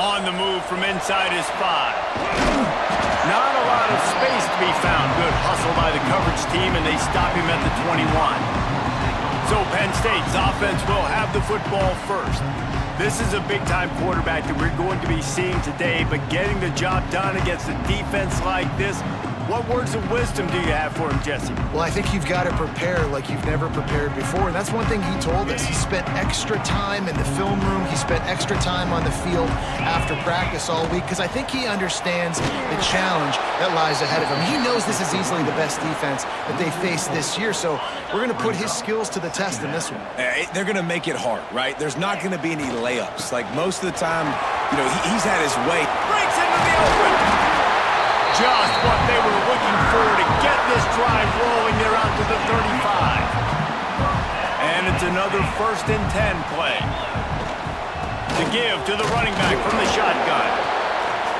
On the move from inside his 5. Not a lot of space to be found. Good hustle by the coverage team, and they stop him at the 21. So Penn State's offense will have the football first. This is a big-time quarterback that we're going to be seeing today, but getting the job done against a defense like this, what words of wisdom do you have for him, Jesse? Well, I think you've got to prepare like you've never prepared before, and that's one thing he told us. He spent extra time in the film room. He spent extra time on the field after practice all week because I think he understands the challenge that lies ahead of him. He knows this is easily the best defense that they face this year, so we're going to put his skills to the test in this one. They're going to make it hard, right? There's not going to be any layups. Like most of the time, you know, he's had his way. Breaks into the open. Just what they were looking for to get this drive rolling. They're out to the 35. And it's another 1st and 10 play. To give to the running back from the shotgun.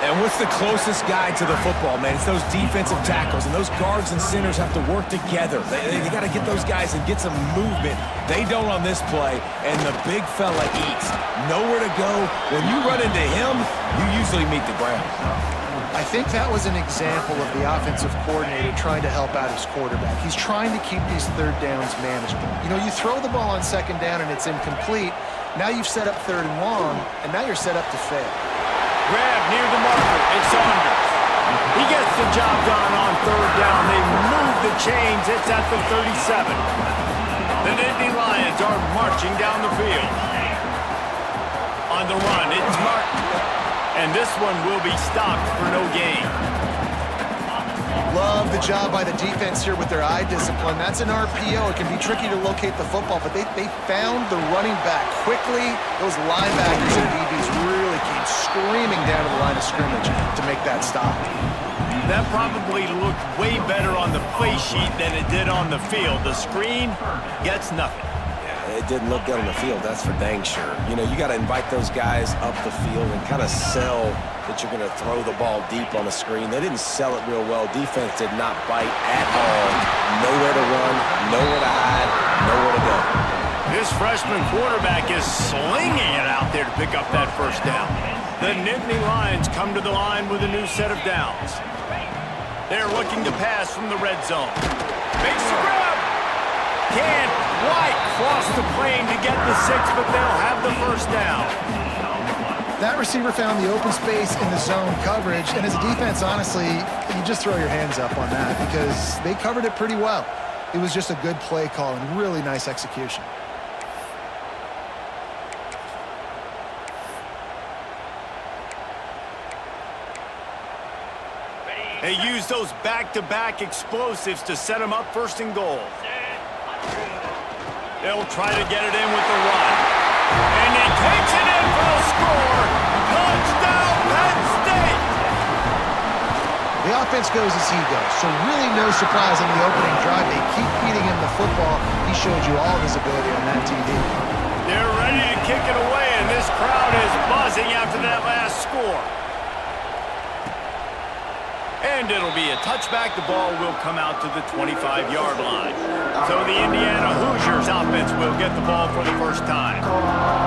And what's the closest guy to the football, man? It's those defensive tackles, and those guards and centers have to work together. They got to get those guys and get some movement. They don't on this play, and the big fella eats. Nowhere to go. When you run into him, you usually meet the ground. I think that was an example of the offensive coordinator trying to help out his quarterback. He's trying to keep these 3rd downs manageable. You know, you throw the ball on 2nd down and it's incomplete. Now you've set up 3rd and long, and now you're set up to fail. Grab near the marker. It's Saunders. He gets the job done on 3rd down. They move the chains. It's at the 37. The Nittany Lions are marching down the field. On the run, it's Martin. And this one will be stopped for no gain. Love the job by the defense here with their eye discipline. That's an RPO. It can be tricky to locate the football, but they found the running back quickly. Those linebackers and DBs really came screaming down to the line of scrimmage to make that stop. That probably looked way better on the play sheet than it did on the field. The screen gets nothing. It didn't look good on the field, that's for dang sure. You know, you got to invite those guys up the field and kind of sell that you're going to throw the ball deep on the screen. They didn't sell it real well. Defense did not bite at all. Nowhere to run, nowhere to hide, nowhere to go. This freshman quarterback is slinging it out there to pick up that 1st down. The Nittany Lions come to the line with a new set of downs. They're looking to pass from the red zone. Makes the grab. Can't quite cross the plane to get the 6, but they'll have the 1st down. That receiver found the open space in the zone coverage, and as a defense, honestly, you just throw your hands up on that because they covered it pretty well. It was just a good play call and really nice execution. They use those back-to-back explosives to set them up 1st and goal. They'll try to get it in with the run. And he takes it in for a score. Touchdown, Penn State! The offense goes as he goes, so really no surprise on the opening drive. They keep feeding him the football. He showed you all of his ability on that TV. They're ready to kick it away, and this crowd is buzzing after that last score. And it'll be a touchback. The ball will come out to the 25-yard line. So the Indiana Hoosiers offense will get the ball for the 1st time.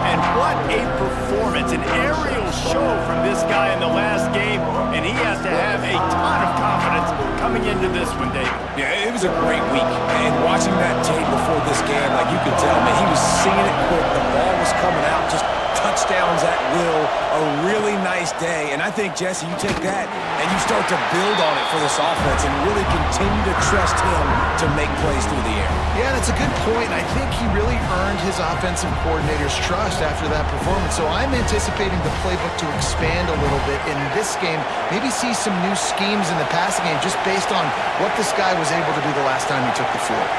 And what a performance, an aerial show from this guy in the last game. And he has to have a ton of confidence coming into this one, David. Yeah, it was a great week. And watching that tape before this game, like you could tell, man, he was seeing it quick. The ball was coming out, just touchdowns at will. A really nice day. And I think, Jesse, you take that and you start to build on it for this offense and really continue to trust him to make plays through the air. Yeah, that's a good point. I think he really earned his offensive coordinator's trust after that performance. So I'm anticipating the playbook to expand a little bit in this game. Maybe see some new schemes in the passing game just based on what this guy was able to do the last time he took the field.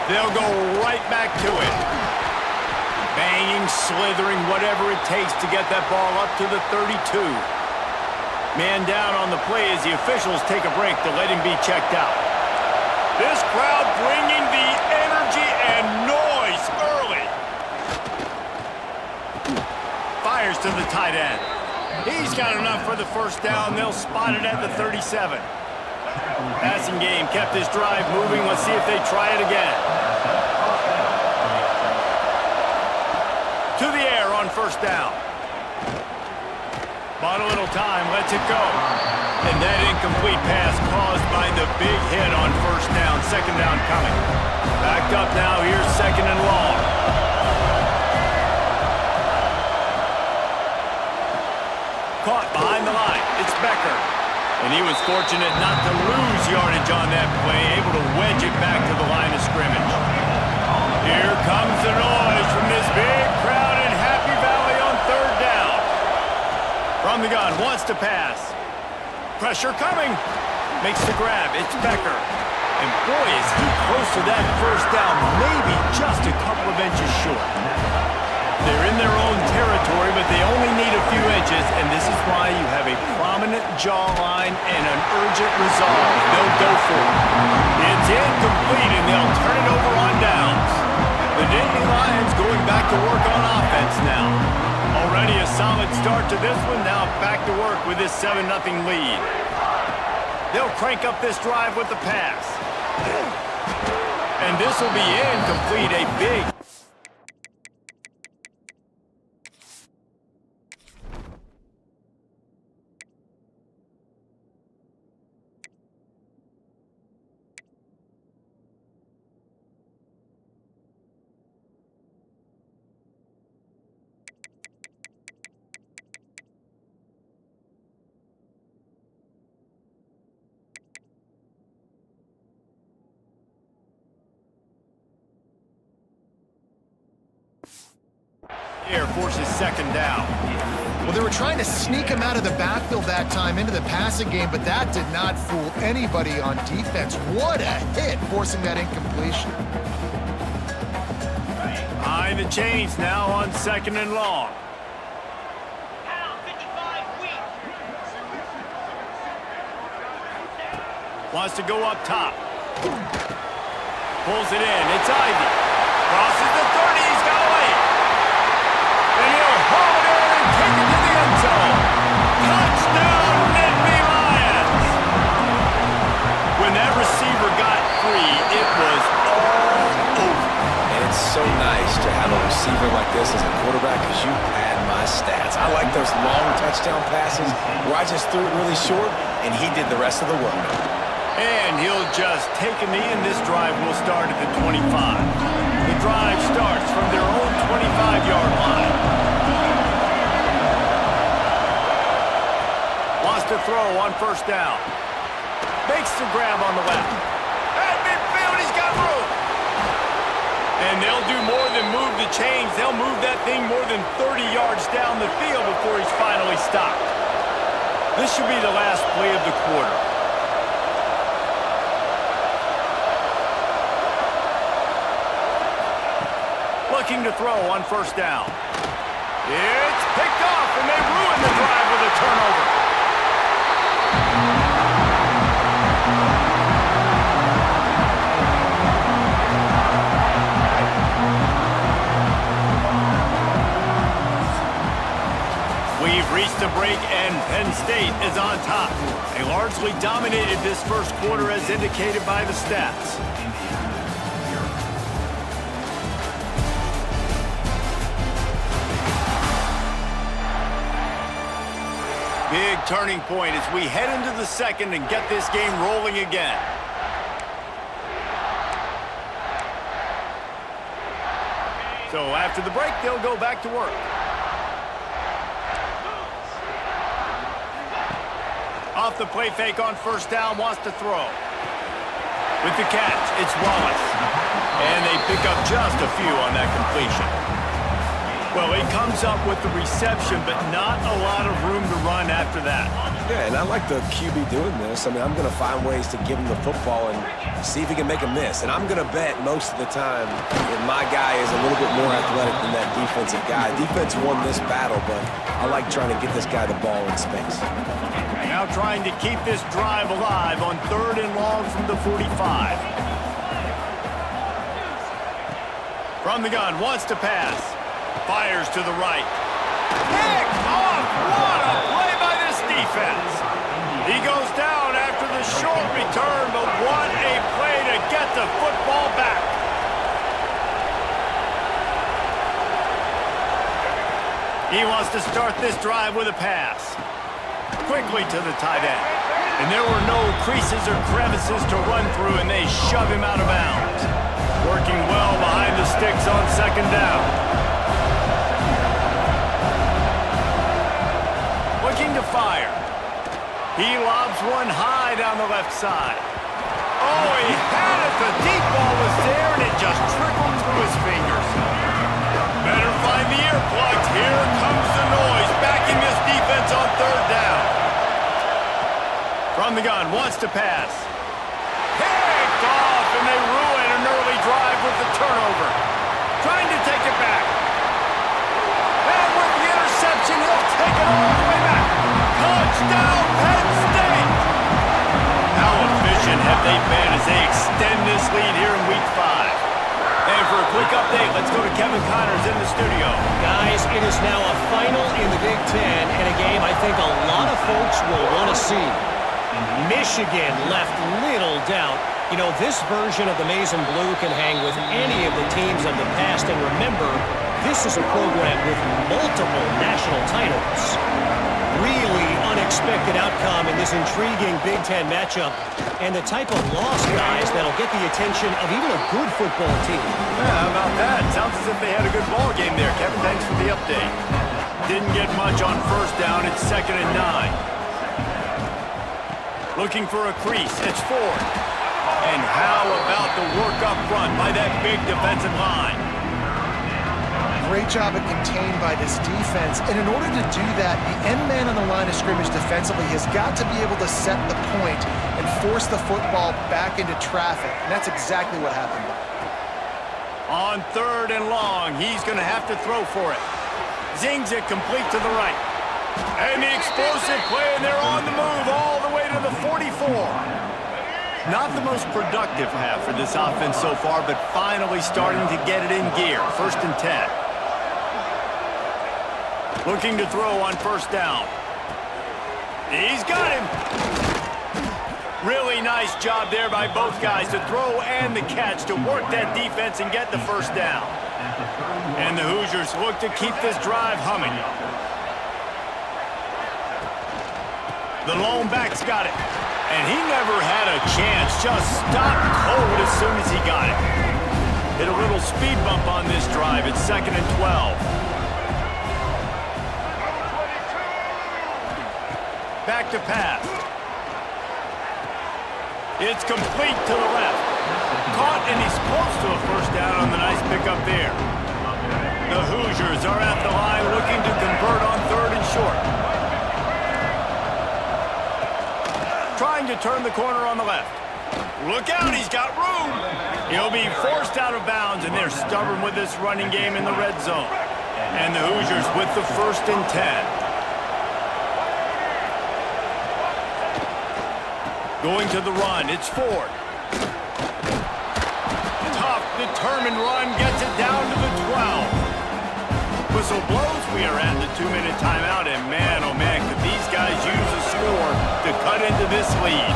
They'll go right back to it. Banging, slithering, whatever it takes to get that ball up to the 32. Man down on the play as the officials take a break to let him be checked out. This crowd bringing the energy and noise early. Fires to the tight end. He's got enough for the 1st down. They'll spot it at the 37. Passing game kept this drive moving. Let's see if they try it again. To the air on 1st down. Bought a little time, lets it go. And that incomplete pass caused by the big hit on first down. Second down coming. Backed up now, here's second and long. Caught behind the line, it's Becker. And he was fortunate not to lose yardage on that play, able to wedge it back to the line of scrimmage. Here comes the noise from this big crowd in Happy Valley on third down. From the gun, wants to pass. Pressure coming. Makes the grab, it's Becker. And boy, is he close to that first down, maybe just a couple of inches short. They're in their own territory, but they only need a few inches, and this is why you have a prominent jawline and an urgent resolve. They'll go for it. It's incomplete, and they'll turn it over on downs. The Nittany Lions going back to work on offense now. Already a solid start to this one, now back to work with this 7-0 lead. They'll crank up this drive with the pass. And this will be incomplete, a big... Air forces second down. Well, they were trying to sneak him out of the backfield that time into the passing game, but that did not fool anybody on defense. What a hit, forcing that incompletion. Behind the chains now on second and long. Wants to go up top. Pulls it in. It's Ivy. Crosses the 30. He's got away. And he'll haul it in and take it to the end zone. Touchdown, Nittany Lions. When that receiver got free, it was all over. And it's so nice to have a receiver like this as a quarterback because you pad my stats. I like those long touchdown passes where I just threw it really short and he did the rest of the work. And he'll just take a knee, and this drive will start at the 25. The drive starts from their own 25-yard line. Wants to throw on first down. Makes the grab on the left. At midfield, he's got room. And they'll do more than move the chains. They'll move that thing more than 30 yards down the field before he's finally stopped. This should be the last play of the quarter. Looking to throw on first down. It's picked off, and they ruin the drive with a turnover. We've reached a break, and Penn State is on top. They largely dominated this first quarter as indicated by the stats. Big turning point as we head into the second and get this game rolling again. So after the break, they'll go back to work. Off the play fake on first down, wants to throw. With the catch, it's Wallace. And they pick up just a few on that completion. Well, he comes up with the reception, but not a lot of room to run after that. Yeah, and I like the QB doing this. I mean, I'm going to find ways to give him the football and see if he can make a miss. And I'm going to bet most of the time that my guy is a little bit more athletic than that defensive guy. Defense won this battle, but I like trying to get this guy the ball in space. Now trying to keep this drive alive on third and long from the 45. From the gun, wants to pass. Fires to the right. Picked off! What a play by this defense. He goes down after the short return, but what a play to get the football back. He wants to start this drive with a pass. Quickly to the tight end. And there were no creases or crevices to run through, and they shove him out of bounds. Working well behind the sticks on second down. Looking to fire. He lobs one high down the left side. Oh, he had it. The deep ball was there, and it just trickled through his fingers. Better find the earplugs. Here comes the noise, backing this defense on third down. From the gun, wants to pass. Picked off, and they ruin an early drive with the turnover. Trying to take it back. And with the interception, he'll take it all the way back. Touchdown, Penn State! How efficient have they been as they extend this lead here in Week 5? And for a quick update, let's go to Kevin Connors in the studio. Guys, it is now a final in the Big Ten, and a game I think a lot of folks will want to see. Michigan left little doubt. You know, this version of the Maize and Blue can hang with any of the teams of the past, and remember, this is a program with multiple national titles. Really unexpected outcome in this intriguing Big Ten matchup, and the type of loss, guys, that'll get the attention of even a good football team. Yeah, how about that? Sounds as if they had a good ball game there. Kevin, thanks for the update. Didn't get much on first down. It's 2nd and 9. Looking for a crease. It's Ford. And how about the work up front by that big defensive line? Great job at contained by this defense. And in order to do that, the end man on the line of scrimmage defensively has got to be able to set the point and force the football back into traffic. And that's exactly what happened. On 3rd and long, he's going to have to throw for it. Zings it complete to the right. And the explosive play, and they're on the move all the way to the 44. Not the most productive half for this offense so far, but finally starting to get it in gear. 1st and 10. Looking to throw on first down. He's got him. Really nice job there by both guys to throw and the catch to work that defense and get the first down. And the Hoosiers look to keep this drive humming. The lone back's got it. And he never had a chance. Just stopped cold as soon as he got it. Hit a little speed bump on this drive. It's 2nd and 12. Back to pass. It's complete to the left. Caught, and he's close to a first down on the nice pickup there. The Hoosiers are at the line looking to convert on 3rd and short. Trying to turn the corner on the left. Look out, he's got room. He'll be forced out of bounds, and they're stubborn with this running game in the red zone. And the Hoosiers with the 1st and 10. Going to the run, it's Ford. Tough, determined run, gets it down to the 12. Whistle blows, we are at the 2-minute timeout, and man, oh man, could these guys use a score to cut into this lead.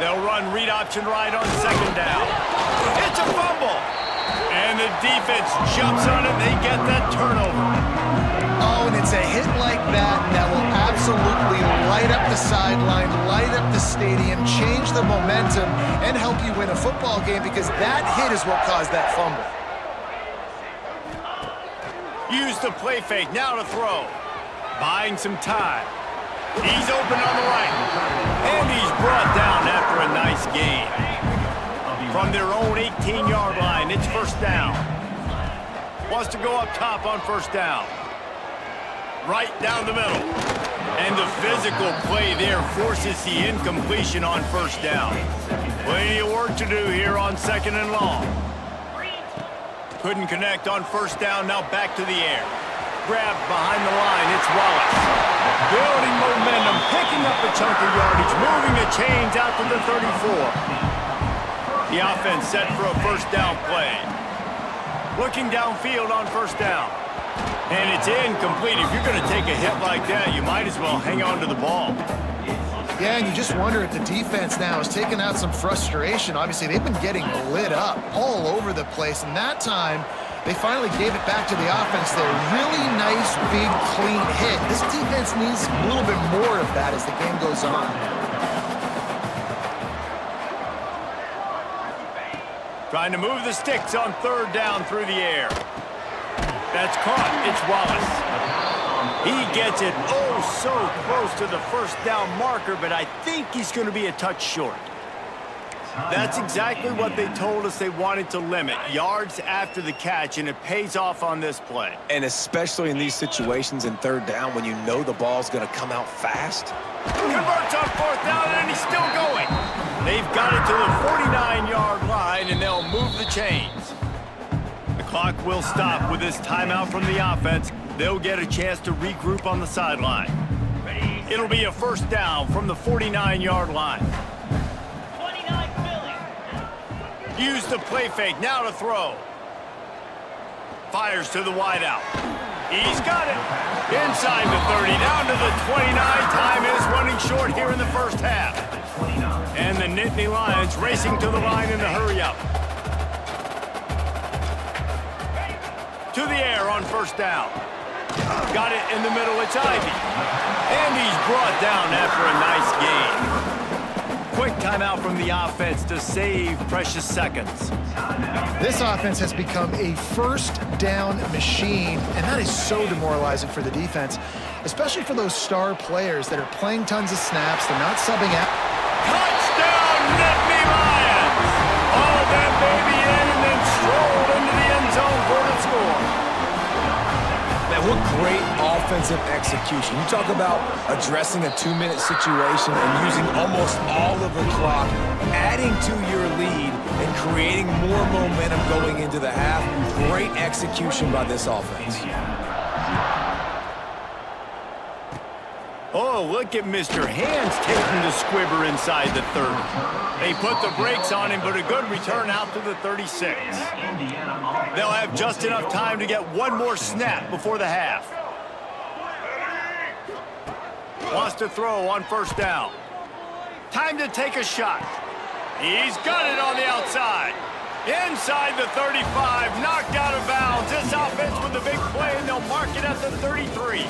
They'll run read option right on 2nd down. It's a fumble! And the defense jumps on it, they get that turnover. Oh, and it's a hit like that that will absolutely light up the sideline, light up the stadium, change the momentum, and help you win a football game, because that hit is what caused that fumble. Use the play fake, now to throw. Buying some time. He's open on the right. And he's brought down after a nice gain. From their own 18-yard line, it's first down. Wants to go up top on first down. Right down the middle. And the physical play there forces the incompletion on first down. Plenty of work to do here on 2nd and long. Couldn't connect on first down, now back to the air. Grabbed behind the line, it's Wallace. Building momentum, picking up a chunk of yardage, moving the chains out to the 34. The offense set for a first down play. Looking downfield on first down. And it's incomplete. If you're going to take a hit like that, you might as well hang on to the ball. Yeah, and you just wonder if the defense now has taken out some frustration. Obviously, they've been getting lit up all over the place, and that time They finally gave it back to the offense there. Really nice, big, clean hit. This defense needs a little bit more of that as the game goes on. Trying to move the sticks on third down through the air. That's caught. It's Wallace. He gets it oh so close to the first down marker, but I think he's going to be a touch short. That's exactly what they told us they wanted to limit, yards after the catch, and it pays off on this play. And especially in these situations in third down when you know the ball's going to come out fast. Converts on fourth down, and he's still going. They've got it to the 49-yard line, and they'll move the chains. The clock will stop with this timeout from the offense. They'll get a chance to regroup on the sideline. It'll be a first down from the 49-yard line. Use the play fake, now to throw. Fires to the wideout. He's got it. Inside the 30, down to the 29. Time is running short here in the first half. And the Nittany Lions racing to the line in the hurry-up. To the air on first down. Got it in the middle, it's Ivy. And he's brought down after a nice gain. Quick timeout from the offense to save precious seconds. This offense has become a first down machine, and that is so demoralizing for the defense, especially for those star players that are playing tons of snaps. They're not subbing out. Touchdown, Nittany Lions! All that baby in and then strolled into the end zone for the score. Man, what great offensive execution. You talk about addressing a 2-minute situation and using almost all of the clock, adding to your lead and creating more momentum going into the half. Great execution by this offense. Oh, look at Mr. Hands taking the squibber inside the 30. They put the brakes on him, but a good return out to the 36. They'll have just enough time to get one more snap before the half. Wants to throw on first down. Time to take a shot. He's got it on the outside. Inside the 35, knocked out of bounds. This offense with the big play, and they'll mark it at the 33.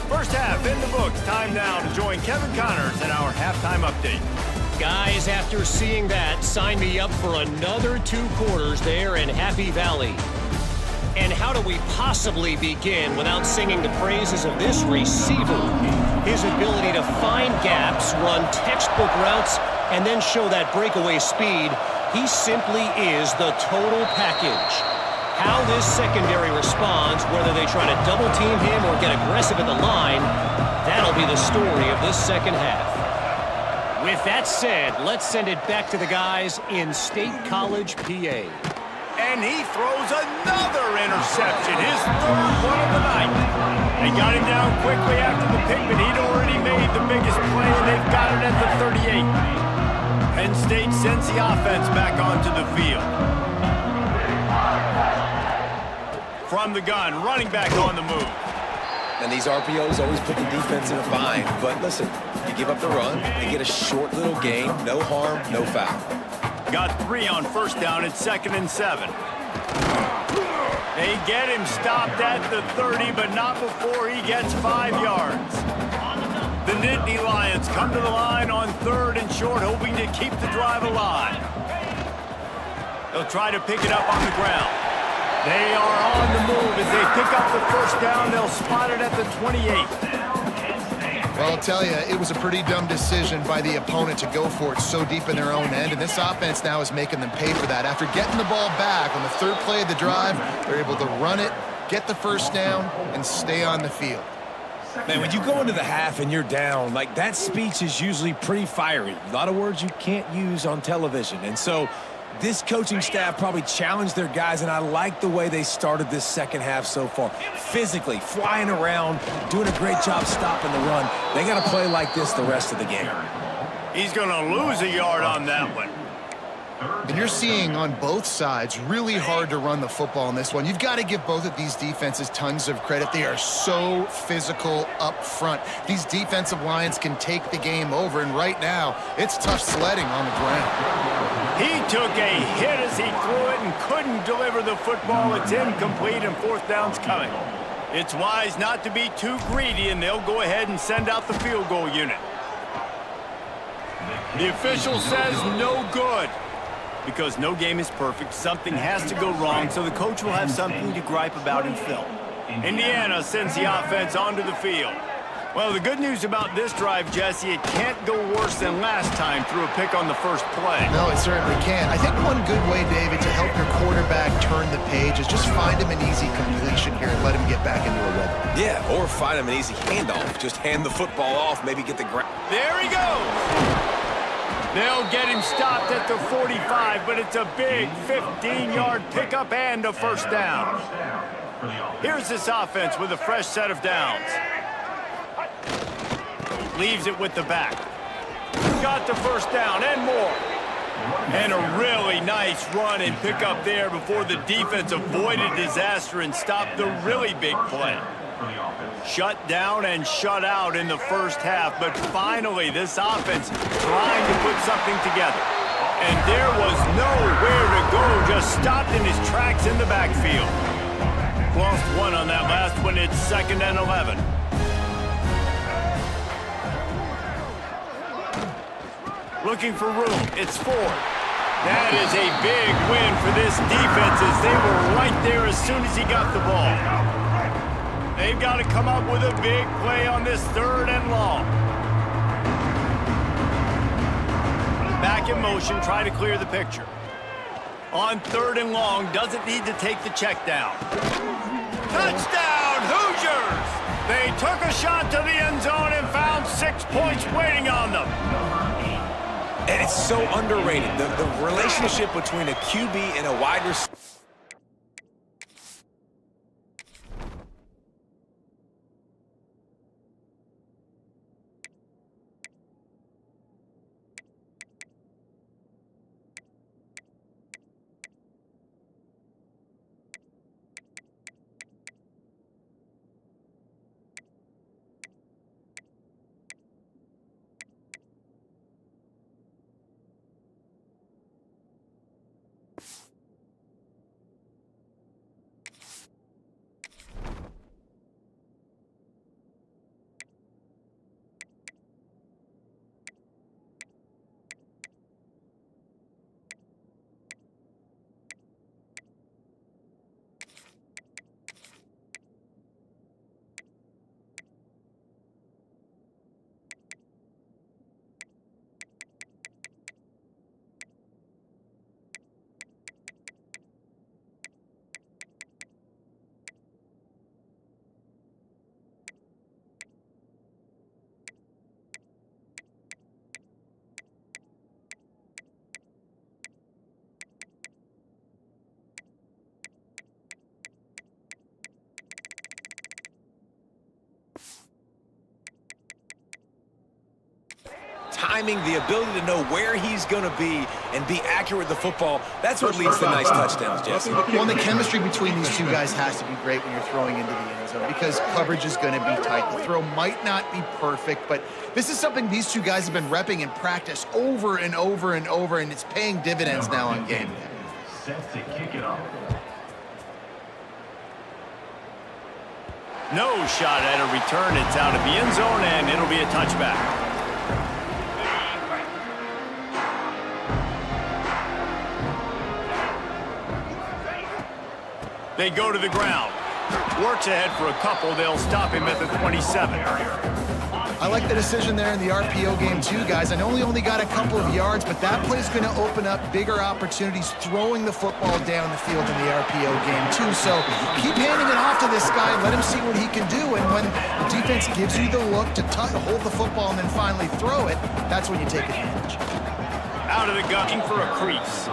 First half in the books. Time now to join Kevin Connors in our halftime update. Guys, after seeing that, sign me up for another 2 quarters there in Happy Valley. And how do we possibly begin without singing the praises of this receiver? His ability to find gaps, run textbook routes, and then show that breakaway speed. He simply is the total package. How this secondary responds, whether they try to double-team him or get aggressive at the line, that'll be the story of this second half. With that said, let's send it back to the guys in State College, PA. And he throws another interception, his third one of the night. They got him down quickly after the pick, but he'd already made the biggest play, and they've got it at the 38. Penn State sends the offense back onto the field. From the gun, running back on the move. And these RPOs always put the defense in a bind. But listen, you give up the run, they get a short little gain, no harm, no foul. Got 3 on first down at 2nd and 7. They get him stopped at the 30, but not before he gets 5 yards. The Nittany Lions come to the line on 3rd and short, hoping to keep the drive alive. They'll try to pick it up on the ground. They are on the move. As they pick up the first down, they'll spot it at the 28. Well, I'll tell you, it was a pretty dumb decision by the opponent to go for it so deep in their own end, and this offense now is making them pay for that. After getting the ball back on the 3rd play of the drive, they're able to run it, get the first down, and stay on the field. Man, when you go into the half and you're down, like that speech is usually pretty fiery. A lot of words you can't use on television, and so this coaching staff probably challenged their guys, and I like the way they started this second half so far. Physically, flying around, doing a great job stopping the run. They got to play like this the rest of the game. He's going to lose a yard on that one. And you're seeing on both sides really hard to run the football in this one. You've got to give both of these defenses tons of credit. They are so physical up front. These defensive lines can take the game over, and right now, it's tough sledding on the ground. He took a hit as he threw it and couldn't deliver the football. It's incomplete, and fourth down's coming. It's wise not to be too greedy, and they'll go ahead and send out the field goal unit. The official says no good. Because no game is perfect, something has to go wrong, so the coach will have something to gripe about in film. Indiana sends the offense onto the field. Well, the good news about this drive, Jesse, it can't go worse than last time through a pick on the first play. No, it certainly can't. I think one good way, David, to help your quarterback turn the page is just find him an easy completion here and let him get back into a rhythm. Yeah, or find him an easy handoff. Just hand the football off, maybe get the ground. There he goes! They'll get him stopped at the 45, but it's a big 15-yard pickup and a first down. Here's this offense with a fresh set of downs. Leaves it with the back. Got the first down and more. And a really nice run and pickup there before the defense avoided disaster and stopped the really big play. Shut down and shut out in the first half, but finally this offense trying to put something together. And there was nowhere to go, just stopped in his tracks in the backfield. Lost one on that last one. It's 2nd and 11. Looking for room. It's 4. That is a big win for this defense as they were right there as soon as he got the ball. They've got to come up with a big play on this 3rd and long. Back in motion, try to clear the picture. On 3rd and long, doesn't need to take the check down. Touchdown, Hoosiers! They took a shot to the end zone and found 6 points waiting on them. And it's so underrated. The relationship between a QB and a wide receiver. Timing, the ability to know where he's going to be and be accurate with the football, that's what leads to nice touchdowns, Jesse. Well, the chemistry between these two guys has to be great when you're throwing into the end zone because coverage is going to be tight. The throw might not be perfect, but this is something these two guys have been repping in practice over and over and over, and it's paying dividends now on game day. Set to kick it off. No shot at a return. It's out of the end zone, and it'll be a touchback. They go to the ground. Works ahead for a couple. They'll stop him at the 27. I like the decision there in the RPO game too, guys. I know he only got a couple of yards, but that play's going to open up bigger opportunities throwing the football down the field in the RPO game too. So keep handing it off to this guy. Let him see what he can do. And when the defense gives you the look to hold the football and then finally throw it, that's when you take advantage. Out of the gun for a crease.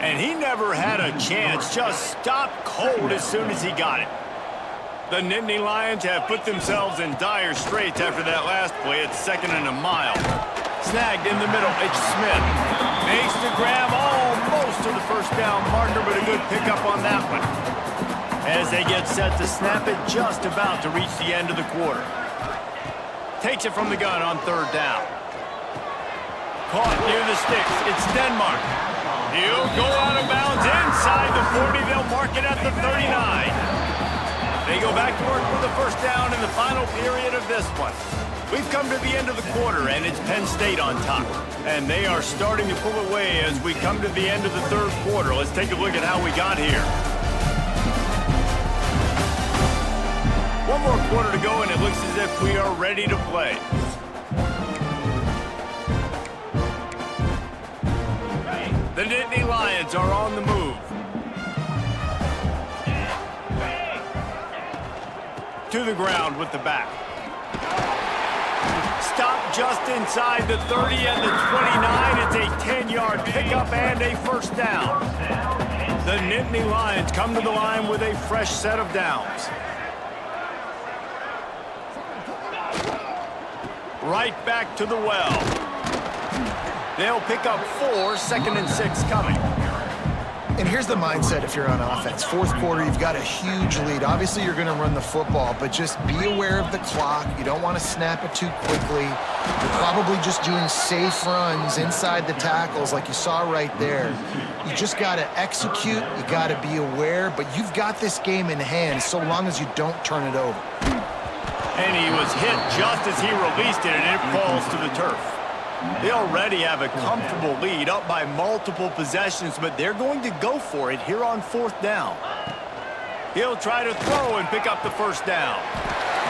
And he never had a chance. Just stopped cold as soon as he got it. The Nittany Lions have put themselves in dire straits after that last play. It's 2nd and a mile. Snagged in the middle. It's Smith. Makes the grab. to the first down marker, but a good pickup on that one. As they get set to snap it, just about to reach the end of the quarter. Takes it from the gun on third down. Caught near the sticks. It's Denmark. He'll go out of bounds inside the 40. They'll mark it at the 39. They go back to work for the first down in the final period of this one. We've come to the end of the quarter, and it's Penn State on top. And they are starting to pull away as we come to the end of the third quarter. Let's take a look at how we got here. One more quarter to go, and it looks as if we are ready to play. The Nittany Lions are on the move. To the ground with the back. Stop just inside the 30 and the 29. It's a 10-yard pickup and a first down. The Nittany Lions come to the line with a fresh set of downs. Right back to the well. They'll pick up 4, 2nd and 6 coming. And here's the mindset if you're on offense. Fourth quarter, you've got a huge lead. Obviously, you're going to run the football, but just be aware of the clock. You don't want to snap it too quickly. You're probably just doing safe runs inside the tackles like you saw right there. You just got to execute. You got to be aware, but you've got this game in hand so long as you don't turn it over. And he was hit just as he released it, and it falls to the turf. They already have a comfortable lead up by multiple possessions, but they're going to go for it here on fourth down. He'll try to throw and pick up the first down.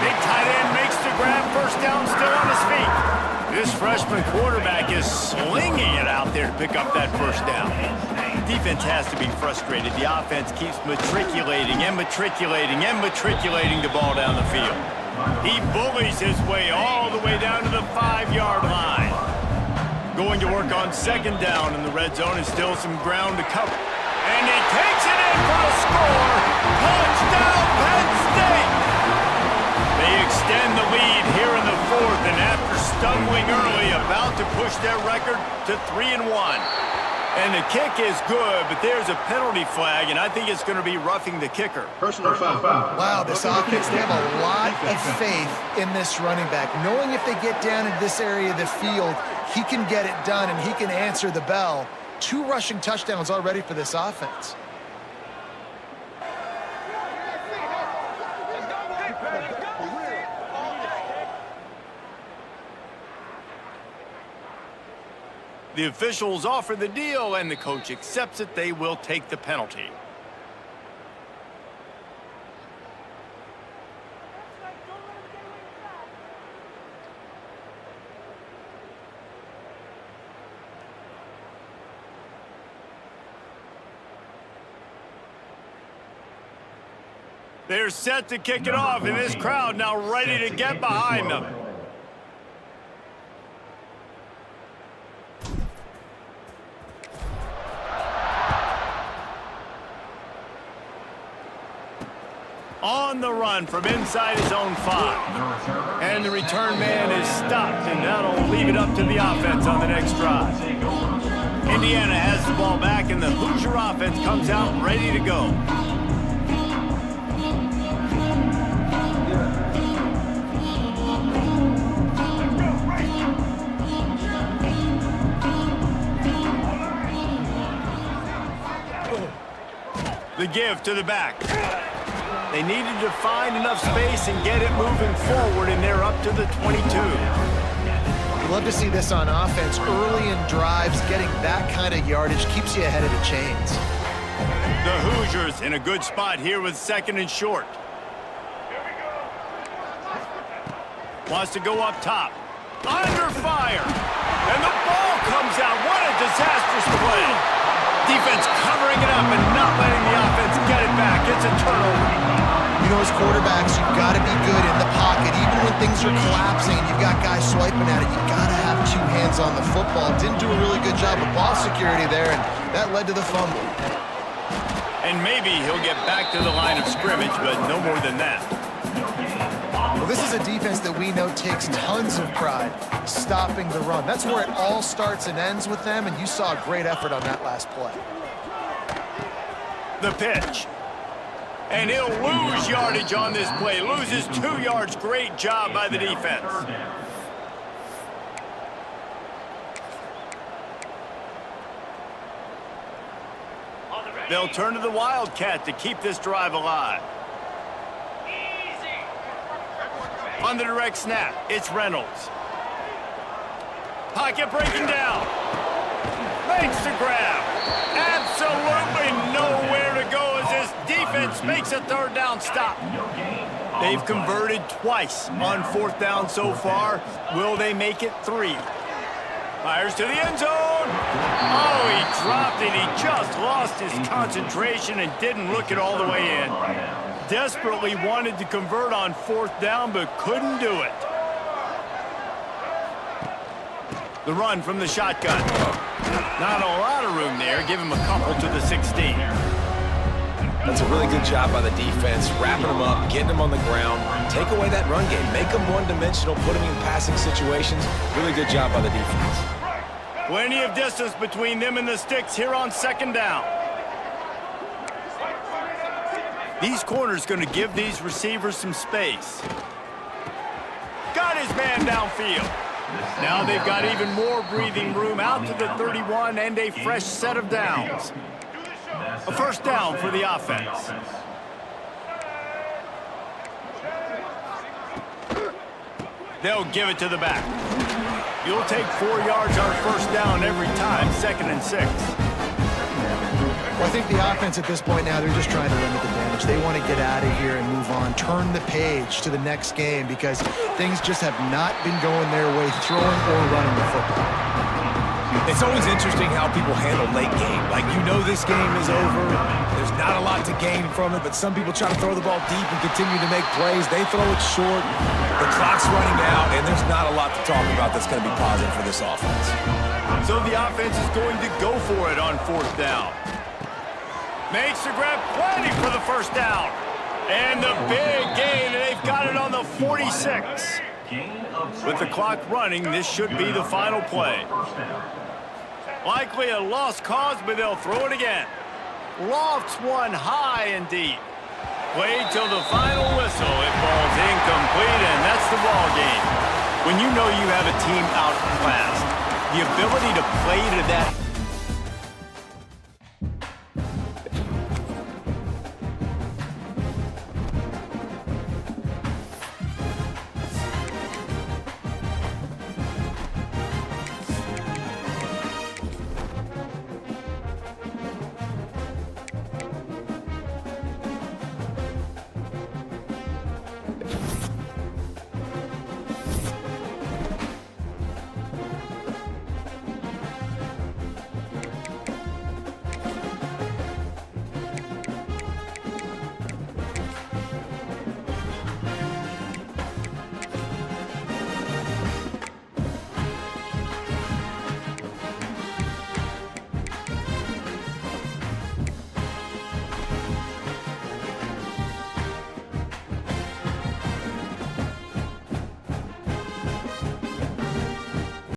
Big tight end makes the grab, first down, still on his feet. This freshman quarterback is slinging it out there to pick up that first down. Defense has to be frustrated. The offense keeps matriculating and matriculating and matriculating the ball down the field. He bullies his way all the way down to the 5-yard line. Going to work on second down in the red zone and still some ground to cover. And he takes it in for a score. Touchdown, Penn State! They extend the lead here in the fourth, and after stumbling early, about to push their record to 3-1. And the kick is good, but there's a penalty flag, and I think it's going to be roughing the kicker. Personal foul. Wow, this offense, they have a lot of faith in this running back. Knowing if they get down in this area of the field, he can get it done and he can answer the bell. 2 rushing touchdowns already for this offense. The officials offer the deal, and the coach accepts it. They will take the penalty. They're set to kick it off, and this crowd now ready to get behind them. On the run from inside his own 5. And the return man is stopped, and that'll leave it up to the offense on the next drive. Indiana has the ball back, and the Hoosier offense comes out ready to go. The give to the back. They needed to find enough space and get it moving forward, and they're up to the 22. You love to see this on offense. Early in drives, getting that kind of yardage keeps you ahead of the chains. The Hoosiers in a good spot here with 2nd and short. Wants to go up top. Under fire. And the ball comes out. What a disastrous play. Defense covering it up and not letting the offense get it back. It's a turnover. You know, as quarterbacks, you've got to be good in the pocket. Even when things are collapsing and you've got guys swiping at it, you've got to have 2 hands on the football. Didn't do a really good job of ball security there, and that led to the fumble. And maybe he'll get back to the line of scrimmage, but no more than that. Well, this is a defense that we know takes tons of pride stopping the run. That's where it all starts and ends with them, and you saw a great effort on that last play. The pitch. And he'll lose yardage on this play. Loses 2 yards. Great job by the defense. They'll turn to the Wildcat to keep this drive alive. On the direct snap, it's Reynolds. Pocket breaking down. Makes the grab. Absolutely nowhere to go as this defense makes a 3rd down stop. They've converted twice on 4th down so far. Will they make it 3? Fires to the end zone. Oh, he dropped it. He just lost his concentration and didn't look it all the way in. Desperately wanted to convert on 4th down, but couldn't do it. The run from the shotgun. Not a lot of room there. Give him a couple to the 16. That's a really good job by the defense, wrapping them up, getting them on the ground. Take away that run game. Make them one-dimensional, put them in passing situations. Really good job by the defense. Plenty of distance between them and the sticks here on 2nd down. These corners going to give these receivers some space. Got his man downfield. Now they've got even more breathing room out to the 31 and a fresh set of downs. A 1st down for the offense. They'll give it to the back. You'll take 4 yards on 1st down every time, 2nd and 6. Well, I think the offense at this point now, they're just trying to limit the damage. They want to get out of here and move on, turn the page to the next game because things just have not been going their way, throwing or running the football. It's always interesting how people handle late game. Like, you know this game is over. There's not a lot to gain from it, but some people try to throw the ball deep and continue to make plays. They throw it short. The clock's running out, and there's not a lot to talk about that's going to be positive for this offense. So the offense is going to go for it on 4th down. Makes the grab, plenty for the 1st down. And the big gain, and they've got it on the 46. With the clock running, this should be the final play. Likely a lost cause, but they'll throw it again. Lofts one high and deep. Played till the final whistle. It falls incomplete, and that's the ball game. When you know you have a team outclassed, the ability to play to that